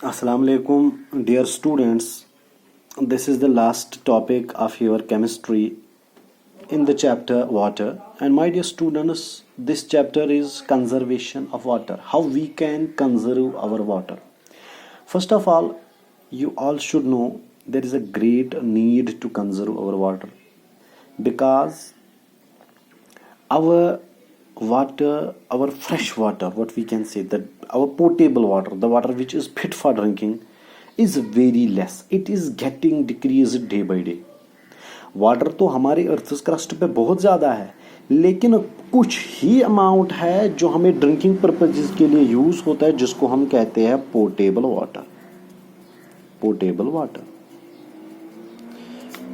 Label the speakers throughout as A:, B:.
A: Assalamu alaikum, dear students. This is the last topic of your chemistry in the chapter water. And my dear students, this chapter is conservation of water. How we can conserve our water. First of all, you all should know there is a great need to conserve our water because our water, our fresh water, what we can say, that our potable water, the water which is fit for drinking, is very less. It is getting decreased day by day. Water तो हमारे earth crust पे बहुत ज़्यादा है, लेकिन कुछ ही amount है जो हमें ड्रिंकिंग पर्पजेज के लिए यूज होता है, जिसको हम कहते हैं portable water. Portable water,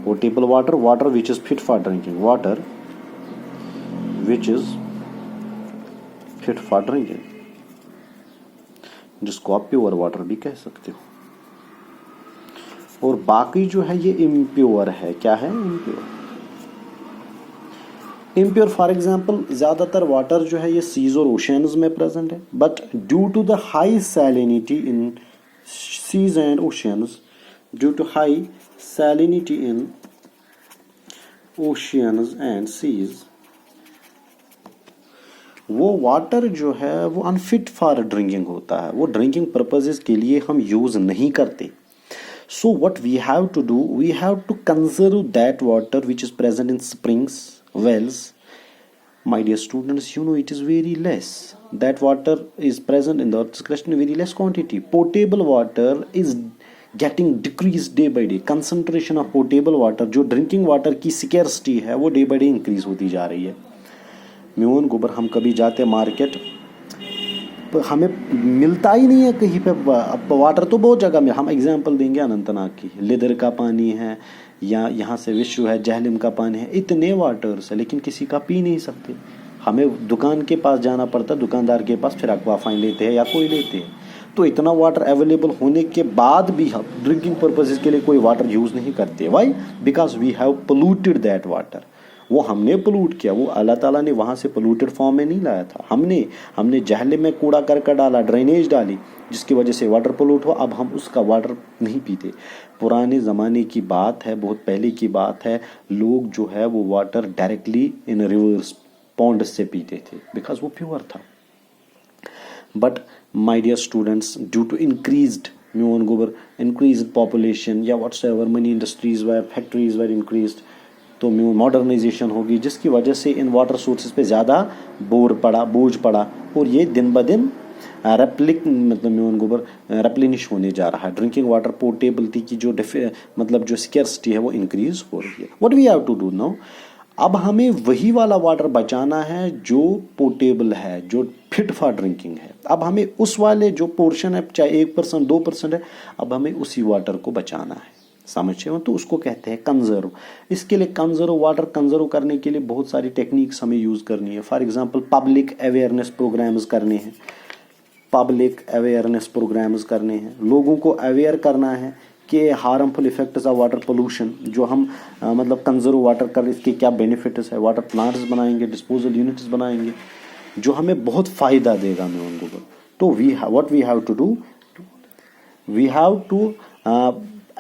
A: portable water, water which is fit for drinking, water which is fit for drinking, जिसको आप प्योर वाटर भी कह सकते हो. और बाकी जो है ये इम्प्योर है. क्या है? इम्प्योर. इम्प्योर फॉर एग्जांपल ज्यादातर वाटर जो है ये सीज और ओशियंस में प्रेजेंट है, but due to the high salinity in seas and oceans, due to high salinity in oceans and seas, वो वाटर जो है वो अनफिट फॉर ड्रिंकिंग होता है. वो ड्रिंकिंग पर्पजेज के लिए हम यूज नहीं करते. So what we have to do, we have to conserve that water which is present in springs, wells. My dear students, you know it is very less. That water is present in the earth's crust in very less quantity. Potable water is getting decreased day by day. Concentration of potable water, जो drinking water की scarcity है, वो day by day increase होती जा रही है. म्यून गोबर हम कभी जाते मार्केट, हमें मिलता ही नहीं है कहीं पे. वाटर तो बहुत जगह में, हम एग्जांपल देंगे अनंतनाग की, लिदर का पानी है या यहाँ से विश्व है, जहलिम का पानी है, इतने वाटर्स है, लेकिन किसी का पी नहीं सकते. हमें दुकान के पास जाना पड़ता, दुकानदार के पास, फिर एक्वा फाइन लेते हैं या कोई लेते हैं. तो इतना वाटर अवेलेबल होने के बाद भी हम ड्रिंकिंग पर्पजेज के लिए कोई वाटर यूज नहीं करते. Why? Because we have polluted that water. वो हमने पोल्यूट किया, वो अल्लाह ताला ने वहाँ से पोल्यूटेड फॉर्म में नहीं लाया था. हमने जहले में कूड़ा करकट डाला, ड्रेनेज डाली, जिसकी वजह से वाटर पोल्यूट हुआ. अब हम उसका वाटर नहीं पीते. पुराने ज़माने की बात है, बहुत पहले की बात है, लोग जो है वो water directly in rivers, pond से पीते थे, बिकॉज वो प्योर था. But my dear students, due to increased म्यून गोबर, इंक्रीज्ड पॉपुलेशन या whatsoever, many industries were, factories were increased, तो मॉडर्नाइजेशन होगी, जिसकी वजह से इन वाटर सोर्सेज पे ज़्यादा बोझ पड़ा, और ये दिन ब दिन म्यून गोबर रेप्लिनिश होने जा रहा है. ड्रिंकिंग वाटर पोर्टेबिलिटी की जो जो स्कैर्सिटी है वो इंक्रीज हो रही है. What we have to do now, अब हमें वही वाला वाटर बचाना है जो पोर्टेबल है, जो फिट फॉर ड्रिंकिंग है. अब हमें उस वाले जो पोर्शन है, चाहे 1% 2% है, अब हमें उसी वाटर को बचाना है. समझे हो? तो उसको कहते हैं कंजर्व. इसके लिए कंजर्व वाटर कंजर्व करने के लिए बहुत सारी टेक्निक्स हमें यूज करनी है. For example public awareness programmes करने हैं, पब्लिक अवेयरनेस प्रोग्राम्स करने हैं, लोगों को अवेयर करना है कि harmful effects of water pollution, जो हम कंजर्व वाटर कर, इसके क्या बेनिफिट्स है. वाटर प्लांट्स बनाएंगे, डिस्पोजल यूनिट्स बनाएंगे, जो हमें बहुत फायदा देगा म्यून गोबर. तो what we have to do, we have to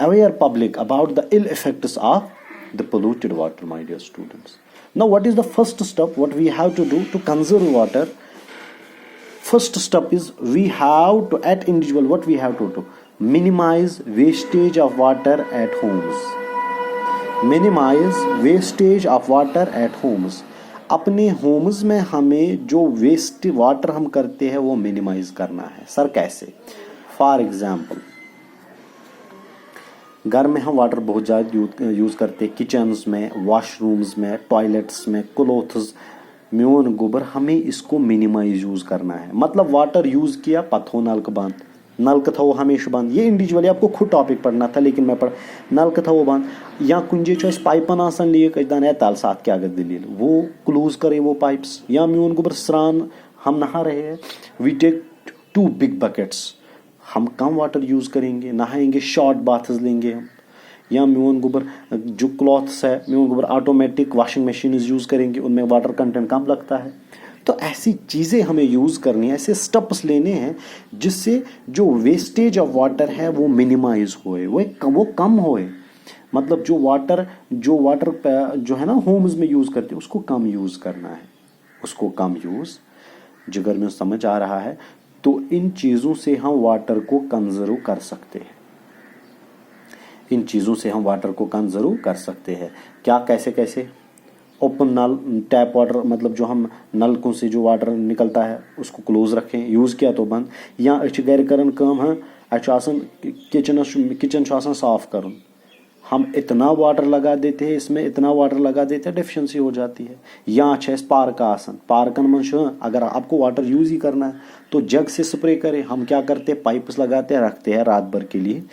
A: aware public about the ill effects of the polluted water, my dear students. Now what is the first step what we have to do to conserve water? First step is we have to, at individual, what we have to do, minimize wastage of water at homes. Minimize wastage of water at homes. अपने Holmes में हमें जो waste water हम करते हैं वो minimise करना है. सर कैसे? फॉर एग्जाम्पल, घर में हम वाटर बहुत ज़्यादा यूज़ करते हैं, किचन्स में, वॉशरूम्स में, टॉयलेट्स में, क्लोथ्स, म्यून गोबर, हमें इसको मिनिमाइज यूज़ करना है. मतलब वाटर यूज़ किया, पत्थो नलक बंद, नलक था वो हमेशा बंद. ये इंडिविजुअली आपको खुद टॉपिक पढ़ना था, लेकिन मैं नलक था वो बंद, या कुंजे चो पाइपन आसान लिए कदान है ताल साथ क्या अगर दलील, वो क्लोज करे वो पाइप्स. या म्यून गोबर स्नान हम नहा रहे हैं, वी टेक 2 बिग बकेट्स, हम कम वाटर यूज़ करेंगे, नहाएंगे, शॉर्ट बाथ्स लेंगे हम. या म्यून गोबर जो क्लॉथ्स है, म्यून गोबर ऑटोमेटिक वॉशिंग मशीन यूज़ करेंगे, उनमें वाटर कंटेंट कम लगता है. तो ऐसी चीज़ें हमें यूज़ करनी है, ऐसे स्टेप्स लेने हैं जिससे जो वेस्टेज ऑफ वाटर है वो मिनिमाइज होए, वो कम होए। मतलब जो वाटर जो है ना होम्स में यूज़ करते हैं उसको कम यूज़ करना है, उसको कम यूज़। जिगर में समझ आ रहा है? तो इन चीज़ों से हम वाटर को कंजर्व कर सकते हैं, इन चीज़ों से हम वाटर को कंजर्व कर सकते हैं। क्या, कैसे कैसे? ओपन नल, टैप वाटर, मतलब जो हम नलकों से जो वाटर निकलता है उसको क्लोज रखें, यूज़ किया तो बंद। या घर करन काम है, किचन साफ कर, हम इतना वाटर लगा देते हैं, इसमें इतना वाटर लगा देते हैं, डेफिशिएंसी हो जाती है। या पार्क आसन, पार्कन में अगर आपको वाटर यूज़ ही करना है तो जग से स्प्रे करें। हम क्या करते हैं, पाइप्स लगाते हैं, रखते हैं रात भर के लिए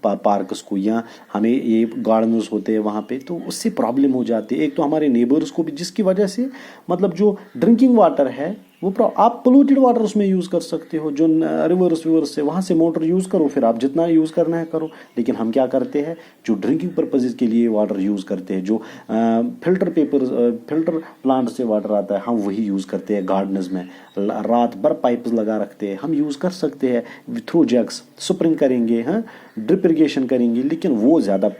A: पार्कस को, या हमें ये गार्डन्स होते हैं वहाँ पे, तो उससे प्रॉब्लम हो जाती है। एक तो हमारे नेबर्स को भी, जिसकी वजह से मतलब जो ड्रिंकिंग वाटर है वो आप पोल्यूटेड वाटर उसमें यूज़ कर सकते हो, जो रिवर्स से, वहाँ से मोटर यूज़ करो, फिर आप जितना यूज़ करना है करो। लेकिन हम क्या करते हैं, जो ड्रिंकिंग पर्पज़ के लिए वाटर यूज़ करते हैं, जो फिल्टर प्लांट से वाटर आता है, हम वही यूज़ करते हैं गार्डन्स में। रात भर पाइप्स लगा रखते हैं, हम यूज़ कर सकते हैं थ्रू जग्स, स्प्रिंग करेंगे, हाँ ड्रिप इरिगेशन करेंगे, लेकिन वो ज़्यादा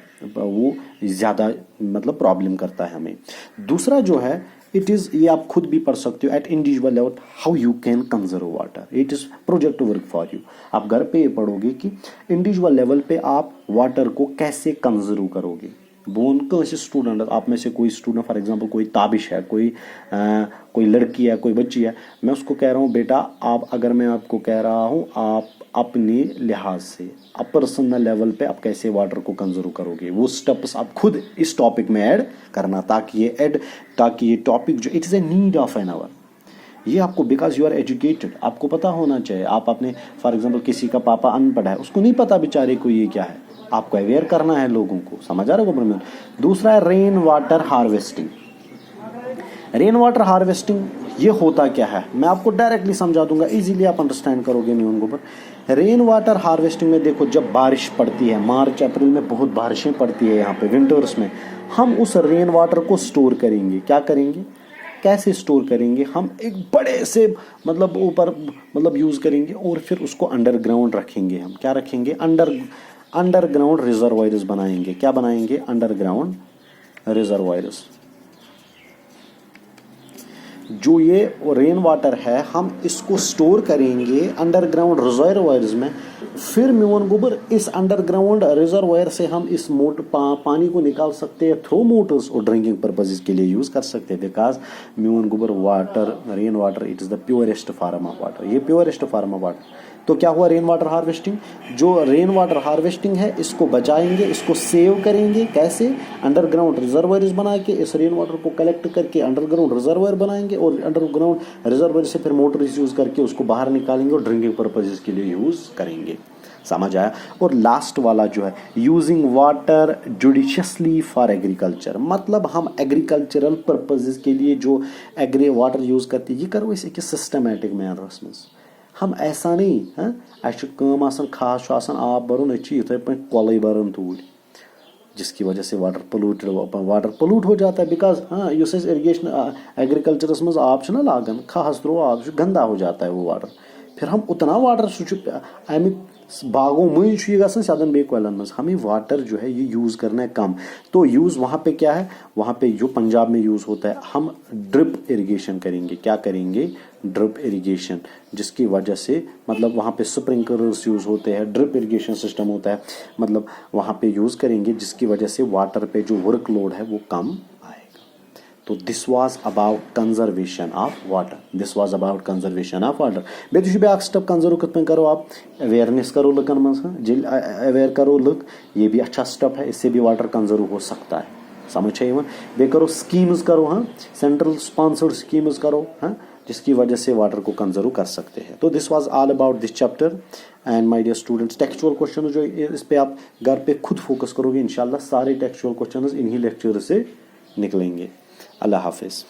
A: मतलब प्रॉब्लम करता है हमें। दूसरा जो है, इट इज़, ये आप खुद भी पढ़ सकते हो, eight individual level how you can conserve water, it is project work for you. आप घर पे ये पढ़ोगे कि इंडिविजुअल लेवल पे आप वाटर को कैसे कंजर्व करोगे। बोन कैसे स्टूडेंट, आप में से कोई स्टूडेंट, फॉर एग्जांपल कोई ताबिश है, कोई लड़की है, कोई बच्ची है, मैं उसको कह रहा हूँ बेटा आप, अगर मैं आपको कह रहा हूँ आप अपने लिहाज से, आप पर्सनल लेवल पे आप कैसे वाटर को कंजर्व करोगे, वो स्टेप्स आप खुद इस टॉपिक में ऐड करना, ताकि ये टॉपिक जो it is a need of an hour, ये आपको, बिकॉज यू आर एजुकेटेड, आपको पता होना चाहिए। आप अपने, फॉर एग्जांपल किसी का पापा अनपढ़ है, उसको नहीं पता बेचारे को ये क्या है, आपको अवेयर करना है लोगों को, समझ आ रहा है? दूसरा है rain water harvesting. Rain water harvesting ये होता क्या है, मैं आपको डायरेक्टली समझा दूंगा, इजीली आप अंडरस्टैंड करोगे नहीं उनको। पर रेन वाटर हार्वेस्टिंग में देखो, जब बारिश पड़ती है, मार्च अप्रैल में बहुत बारिशें पड़ती है यहाँ पे विंटर्स में, हम उस रेन वाटर को स्टोर करेंगे। क्या करेंगे, कैसे स्टोर करेंगे, हम एक बड़े से मतलब ऊपर मतलब यूज़ करेंगे, और फिर उसको अंडरग्राउंड रखेंगे। हम क्या रखेंगे, अंडरग्राउंड रिजर्वायर्स बनाएंगे। क्या बनाएंगे, अंडरग्राउंड रिजर्वायर्स। जो ये रेन वाटर है हम इसको स्टोर करेंगे अंडरग्राउंड रिजर्वायर्स में। फिर म्यून गोबर इस अंडरग्राउंड रिजर्वायर से हम इस पानी को निकाल सकते हैं थ्रू मोटर्स, और ड्रिंकिंग पर्पजेज के लिए यूज़ कर सकते हैं। बिकॉज म्यून गोबर water, rain water, it is the purest form of water, ये प्योरेस्ट फॉर्म ऑफ वाटर। तो क्या हुआ, रेन वाटर हार्वेस्टिंग, जो रेन वाटर हार्वेस्टिंग है इसको बचाएंगे, इसको सेव करेंगे। कैसे, अंडरग्राउंड रिजर्वायर्स बना के इस रेन वाटर को कलेक्ट करके अंडरग्राउंड रिजर्वायर बनाएंगे, और अंडरग्राउंड रिजर्वायर से फिर मोटर्स यूज़ करके उसको बाहर निकालेंगे और ड्रिंकिंग पर्पजेज के लिए यूज़ करेंगे। समझ आया? और लास्ट वाला जो है, using water judiciously for agriculture, मतलब हम एग्रीकल्चरल पर्पजेज के लिए जो वाटर यूज़ करते हैं, ये करो इसे सिस्टमैटिक मैनर्स में। हम ऐसा नहीं है, खास आब भरुन इथे पे कल भरन तूर, जिसकी वजह से वाटर पोल्यूट हो जाता है। बिकॉज हाँ इरीगेशन एग्रीकल्चरस मज आब ना लागन, खास त्रो आब गंदा हो जाता है वो वाटर। फिर हम उतना वाटर अमिक बागों में सदन बे कलन मज, हमें वाटर जो है ये यूज़ करना है कम। तो यूज़ वहाँ पे क्या है, वहाँ पे जो पंजाब में यूज़ होता है, हम ड्रिप इरिगेशन करेंगे। क्या करेंगे, ड्रिप इरिगेशन, जिसकी वजह से मतलब वहाँ पे स्प्रिंकलर्स यूज़ होते हैं, ड्रिप इरिगेशन सिस्टम होता है, मतलब वहाँ पे यूज़ करेंगे, जिसकी वजह से वाटर पे जो वर्कलोड है वो कम आएगा। तो this was about conservation of water, this was about conservation of water. बेहतर ब्याक स्टेप कंजर्व कत करो आप, अवेयरनेस करो लुकन मज, जिल अवेयर करो लुक, ये भी अच्छा स्टेप है, इससे भी वाटर कंजर्व हो सकता है। समझ है बे करो स्कीम्स करो, हाँ सेंट्रल स्पॉन्सर्ड स्कीम्स करो, हाँ जिसकी वजह से वाटर को कंजर्व कर सकते हैं। तो this was all about this chapter. And my dear students, textual question जो इस पे आप घर पे खुद फोकस करोगे, इंशाल्लाह सारे टेक्सचुअल क्वेश्चन इन्हीं लेक्चर से निकलेंगे। अल्लाह हाफिज़।